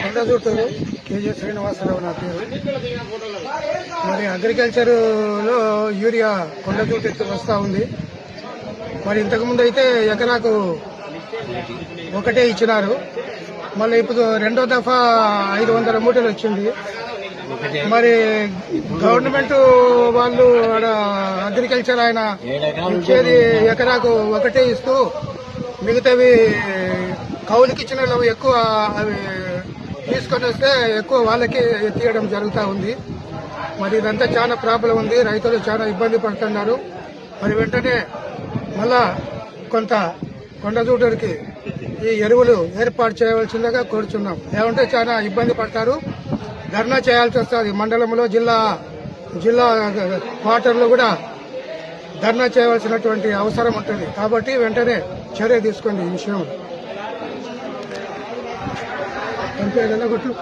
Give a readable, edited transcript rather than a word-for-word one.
కొండజూటూరు KG Srinivasarao నా పేరు. మరి అగ్రికల్చర్ లో యూరియా కొండజూటు ఎత్తు వస్తూ ఉంది. మరి ఇంతకుముందు అయితే ఎకరాకు ఒకటే ఇచ్చినారు. మళ్ళీ ఇప్పుడు రెండో దఫా 500 మూటలు వచ్చింది. మరి గవర్నమెంట్ వాళ్ళు అగ్రికల్చర్ ఆయన ఇచ్చేది ఎకరాకు ఒకటే ఇస్తూ మిగతావి కౌలుకి ఇచ్చిన వాళ్ళు ఎక్కువ అవి తీసుకొని వస్తే ఎక్కువ వాళ్ళకి తీయడం జరుగుతూ ఉంది. మరి ఇదంతా చాలా ప్రాబ్లం ఉంది. రైతులు చాలా ఇబ్బంది పడుతున్నారు. మరి వెంటనే మళ్ళా కొంత కొండజూటూరికి ఈ ఎరువులు ఏర్పాటు చేయవలసిందిగా కోరుచున్నాం. ఏమంటే చాలా ఇబ్బంది పడతారు. ధర్నా చేయాల్సి వస్తుంది. మండలంలో జిల్లా క్వార్టర్లో కూడా ధర్నా చేయవలసినటువంటి అవసరం ఉంటుంది. కాబట్టి వెంటనే చర్య తీసుకోండి ఈ విషయంలో. అంతే కదా కొట్లు.